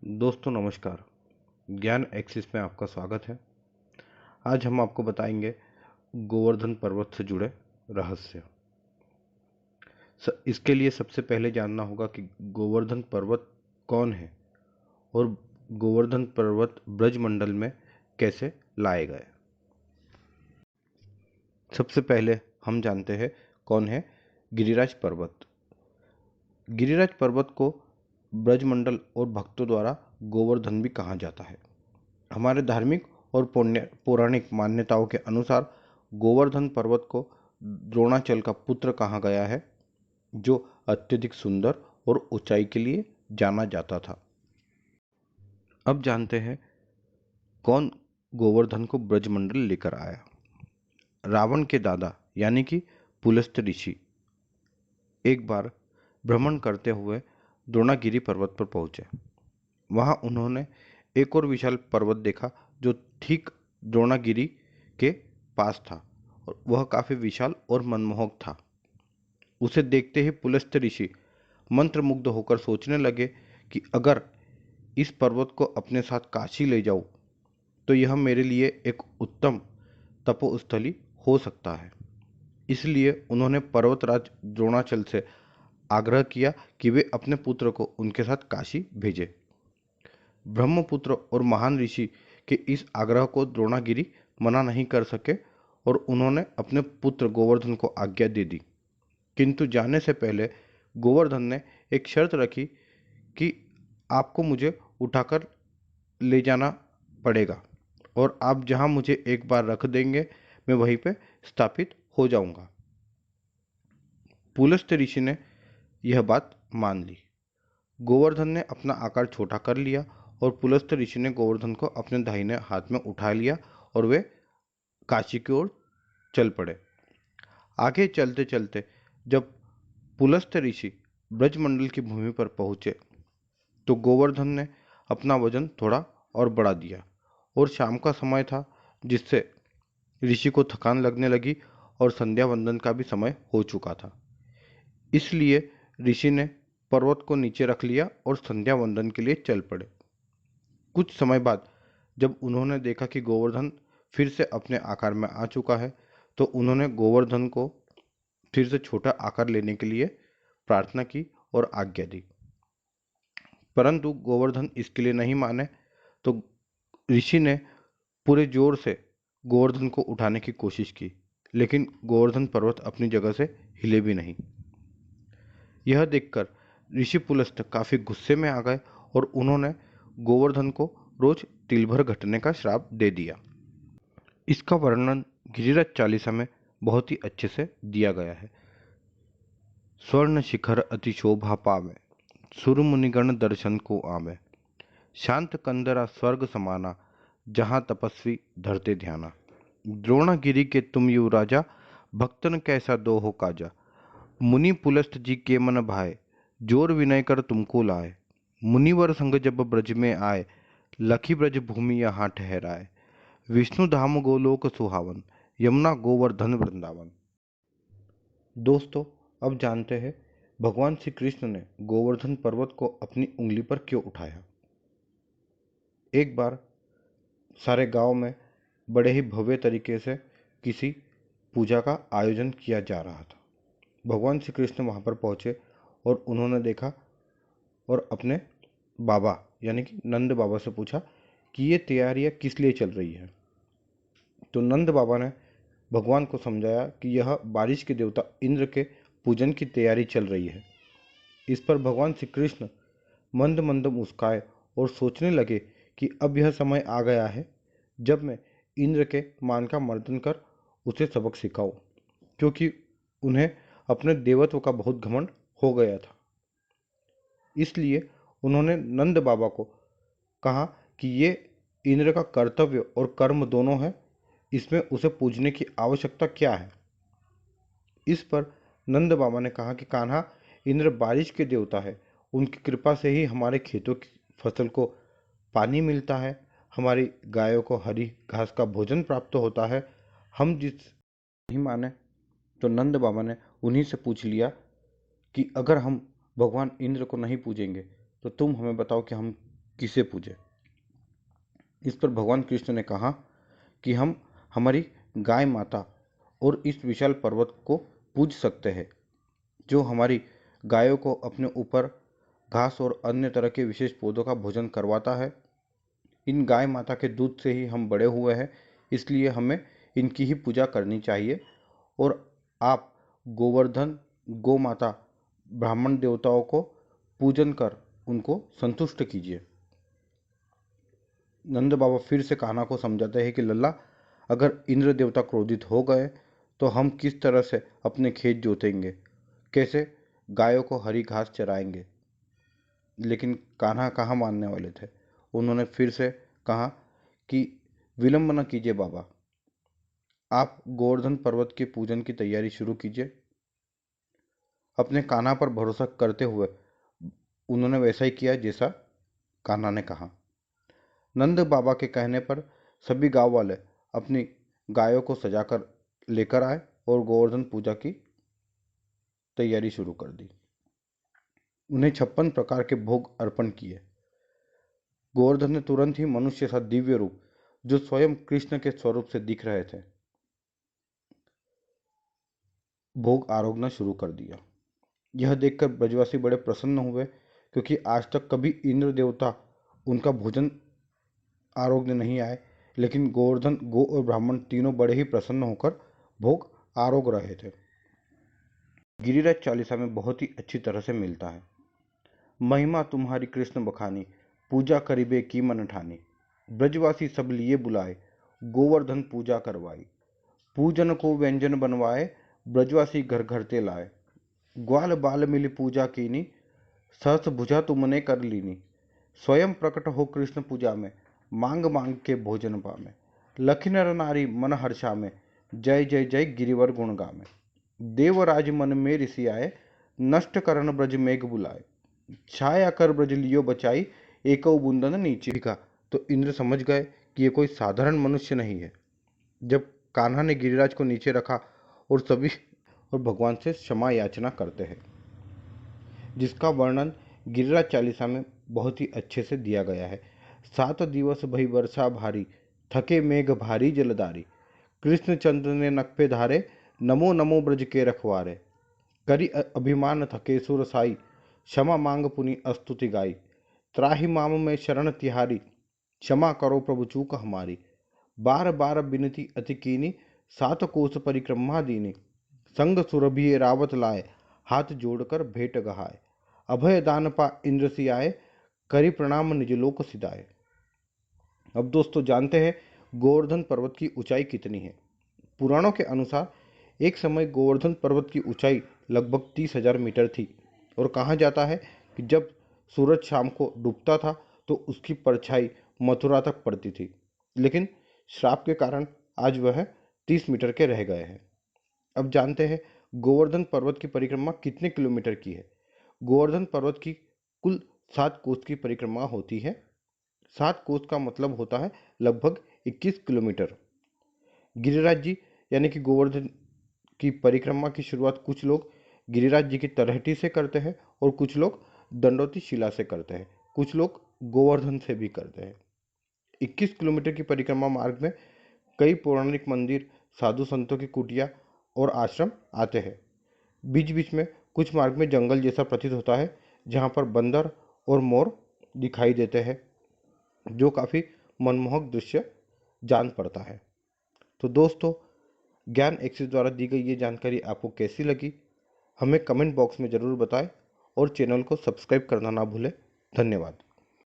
दोस्तों नमस्कार। ज्ञान एक्सिस में आपका स्वागत है। आज हम आपको बताएंगे गोवर्धन पर्वत से जुड़े रहस्य। इसके लिए सबसे पहले जानना होगा कि गोवर्धन पर्वत कौन है और गोवर्धन पर्वत ब्रजमंडल में कैसे लाए गए। सबसे पहले हम जानते हैं कौन है गिरिराज पर्वत। गिरिराज पर्वत को ब्रजमंडल और भक्तों द्वारा गोवर्धन भी कहा जाता है। हमारे धार्मिक और पौराणिक मान्यताओं के अनुसार गोवर्धन पर्वत को द्रोणाचल का पुत्र कहा गया है, जो अत्यधिक सुंदर और ऊंचाई के लिए जाना जाता था। अब जानते हैं कौन गोवर्धन को ब्रजमंडल लेकर आया। रावण के दादा यानी कि पुलस्त ऋषि एक बार भ्रमण करते हुए द्रोणागिरी पर्वत पर पहुंचे। वहां उन्होंने एक और विशाल पर्वत देखा जो ठीक द्रोणागिरी के पास था और वह काफी विशाल और मनमोहक था। उसे देखते ही पुलस्त ऋषि मंत्रमुग्ध होकर सोचने लगे कि अगर इस पर्वत को अपने साथ काशी ले जाऊं तो यह मेरे लिए एक उत्तम तपोस्थली हो सकता है। इसलिए उन्होंने पर्वतराज द्रोणाचल से आग्रह किया कि वे अपने पुत्र को उनके साथ काशी भेजे। ब्रह्मपुत्र और महान ऋषि के इस आग्रह को द्रोणागिरी मना नहीं कर सके और उन्होंने अपने पुत्र गोवर्धन को आज्ञा दे दी। किंतु जाने से पहले गोवर्धन ने एक शर्त रखी कि आपको मुझे उठाकर ले जाना पड़ेगा और आप जहां मुझे एक बार रख देंगे मैं वहीं पे स्थापित हो जाऊंगा। पुलस्त ऋषि ने यह बात मान ली। गोवर्धन ने अपना आकार छोटा कर लिया और पुलस्त ऋषि ने गोवर्धन को अपने दाहिने हाथ में उठा लिया और वे काशी की ओर चल पड़े। आगे चलते चलते जब पुलस्त ऋषि ब्रजमंडल की भूमि पर पहुंचे तो गोवर्धन ने अपना वजन थोड़ा और बढ़ा दिया और शाम का समय था, जिससे ऋषि को थकान लगने लगी और संध्या वंदन का भी समय हो चुका था। इसलिए ऋषि ने पर्वत को नीचे रख लिया और संध्या वंदन के लिए चल पड़े। कुछ समय बाद जब उन्होंने देखा कि गोवर्धन फिर से अपने आकार में आ चुका है तो उन्होंने गोवर्धन को फिर से छोटा आकार लेने के लिए प्रार्थना की और आज्ञा दी। परंतु गोवर्धन इसके लिए नहीं माने तो ऋषि ने पूरे जोर से गोवर्धन को उठाने की कोशिश की, लेकिन गोवर्धन पर्वत अपनी जगह से हिले भी नहीं। यह देखकर ऋषि पुलस्त काफी गुस्से में आ गए और उन्होंने गोवर्धन को रोज तिल भर घटने का श्राप दे दिया। इसका वर्णन गिरिराज चालीसा में बहुत ही अच्छे से दिया गया है। स्वर्ण शिखर अति शोभा पावे, सुर मुनिगण दर्शन को आवे, शांत कंदरा स्वर्ग समाना, जहां तपस्वी धरते ध्याना। द्रोणागिरी के तुम युवराजा, भक्तन कैसा दो हो काजा। मुनि पुलस्त जी के मन भाए, जोर विनय कर तुमको लाए। मुनिवर संग जब ब्रज में आए, लखी ब्रज भूमि यहाँ ठहराए। विष्णु धाम गोलोक सुहावन, यमुना गोवर्धन वृंदावन। दोस्तों अब जानते हैं भगवान श्री कृष्ण ने गोवर्धन पर्वत को अपनी उंगली पर क्यों उठाया। एक बार सारे गांव में बड़े ही भव्य तरीके से किसी पूजा का आयोजन किया जा रहा था। भगवान श्री कृष्ण वहां पर पहुंचे और उन्होंने देखा और अपने बाबा यानी कि नंद बाबा से पूछा कि ये तैयारियां किस लिए चल रही है। तो नंद बाबा ने भगवान को समझाया कि यह बारिश के देवता इंद्र के पूजन की तैयारी चल रही है। इस पर भगवान श्री कृष्ण मंद मंद मुस्काए और सोचने लगे कि अब यह समय आ गया है जब मैं इंद्र के मान का मर्दन कर उसे सबक सिखाऊं, क्योंकि उन्हें अपने देवत्व का बहुत घमंड हो गया था। इसलिए उन्होंने नंद बाबा को कहा कि ये इंद्र का कर्तव्य और कर्म दोनों है, इसमें उसे पूजने की आवश्यकता क्या है। इस पर नंद बाबा ने कहा कि कान्हा, इंद्र बारिश के देवता है, उनकी कृपा से ही हमारे खेतों की फसल को पानी मिलता है, हमारी गायों को हरी घास का भोजन प्राप्त होता है। हम जिस नहीं माने तो नंद बाबा ने उन्हीं से पूछ लिया कि अगर हम भगवान इंद्र को नहीं पूजेंगे तो तुम हमें बताओ कि हम किसे पूजे। इस पर भगवान कृष्ण ने कहा कि हम हमारी गाय माता और इस विशाल पर्वत को पूज सकते हैं जो हमारी गायों को अपने ऊपर घास और अन्य तरह के विशेष पौधों का भोजन करवाता है। इन गाय माता के दूध से ही हम बड़े हुए हैं, इसलिए हमें इनकी ही पूजा करनी चाहिए। और आप गोवर्धन, गौ माता, ब्राह्मण देवताओं को पूजन कर उनको संतुष्ट कीजिए। नंद बाबा फिर से कान्हा को समझाते हैं कि लल्ला, अगर इंद्र देवता क्रोधित हो गए तो हम किस तरह से अपने खेत जोतेंगे, कैसे गायों को हरी घास चराएंगे। लेकिन कान्हा कहाँ मानने वाले थे। उन्होंने फिर से कहा कि विलंब न कीजिए बाबा, आप गोवर्धन पर्वत के पूजन की तैयारी शुरू कीजिए। अपने कान्हा पर भरोसा करते हुए उन्होंने वैसा ही किया जैसा कान्हा ने कहा। नंद बाबा के कहने पर सभी गांव वाले अपनी गायों को सजाकर लेकर आए और गोवर्धन पूजा की तैयारी शुरू कर दी। उन्हें 56 प्रकार के भोग अर्पण किए। गोवर्धन ने तुरंत ही मनुष्य सा दिव्य रूप, जो स्वयं कृष्ण के स्वरूप से दिख रहे थे, भोग आरोगना शुरू कर दिया। यह देखकर ब्रजवासी बड़े प्रसन्न हुए, क्योंकि आज तक कभी इंद्र देवता उनका भोजन आरोग्य नहीं आए। लेकिन गोवर्धन, गो और ब्राह्मण तीनों बड़े ही प्रसन्न होकर भोग आरोग रहे थे। गिरिराज चालीसा में बहुत ही अच्छी तरह से मिलता है। महिमा तुम्हारी कृष्ण बखानी, पूजा करिबे की मन ठानी। ब्रजवासी सब लिए बुलाए, गोवर्धन पूजा करवाई। पूजन को व्यंजन बनवाए, ब्रजवासी घर घर ते लाए। ग्वाल बाल मिली पूजा कीनी, सहस भुजा तुमने कर लीनी। स्वयं प्रकट हो कृष्ण पूजा में, मांग मांग के भोजन पामे। लखी नर नारी मन हर्षा में, जय जय जय गिरिवर गुण गामे। देवराज मन में ऋषि आए, नष्ट करण ब्रज मेघ बुलाए। छाया कर ब्रज लियो बचाई, एको बूंदन नीचे दिखा। तो इंद्र समझ गए कि ये कोई साधारण मनुष्य नहीं है। जब कान्हा ने गिरिराज को नीचे रखा और सभी और भगवान से क्षमा याचना करते हैं, जिसका वर्णन गिरिराज चालीसा में बहुत ही अच्छे से दिया गया है। 7 दिवस भई वर्षा भारी, थके मेघ भारी जलधारी। कृष्णचंद्र ने नख पे धारे, नमो नमो ब्रज के रखवारे। करी अभिमान थके सुर साई, क्षमा मांग पुनि स्तुति गाई। त्राहि माम में शरण तिहारी, क्षमा करो प्रभु चूक हमारी। बार बार बिनती अति कीनी, 7 कोस परिक्रमा दीनी। संग सुरभि रावत लाए, हाथ जोड़कर भेंट गहाए। अभय दान पा इंद्र सी आए, करी प्रणाम निज लोक सिधाए। अब दोस्तों जानते हैं गोवर्धन पर्वत की ऊंचाई कितनी है। पुराणों के अनुसार एक समय गोवर्धन पर्वत की ऊंचाई लगभग 30,000 मीटर थी। और कहा जाता है कि जब सूरज शाम को डूबता था तो उसकी परछाई मथुरा तक पड़ती थी। लेकिन श्राप के कारण आज वह 30 मीटर के रह गए हैं। अब जानते हैं गोवर्धन पर्वत की परिक्रमा कितने किलोमीटर की है। गोवर्धन पर्वत की कुल 7 कोस की परिक्रमा होती है। 7 कोस का मतलब होता है लगभग 21 किलोमीटर। गिरिराज जी यानी कि गोवर्धन की परिक्रमा की शुरुआत कुछ लोग गिरिराज जी की तलहटी से करते हैं और कुछ लोग दंडोती शिला से करते हैं, कुछ लोग गोवर्धन से भी करते हैं। 21 किलोमीटर की परिक्रमा मार्ग में कई पौराणिक मंदिर, साधु संतों की कुटिया और आश्रम आते हैं। बीच बीच में कुछ मार्ग में जंगल जैसा प्रतीत होता है, जहाँ पर बंदर और मोर दिखाई देते हैं, जो काफ़ी मनमोहक दृश्य जान पड़ता है। तो दोस्तों, ज्ञान एक्सिस द्वारा दी गई ये जानकारी आपको कैसी लगी, हमें कमेंट बॉक्स में ज़रूर बताएं और चैनल को सब्सक्राइब करना ना भूलें। धन्यवाद।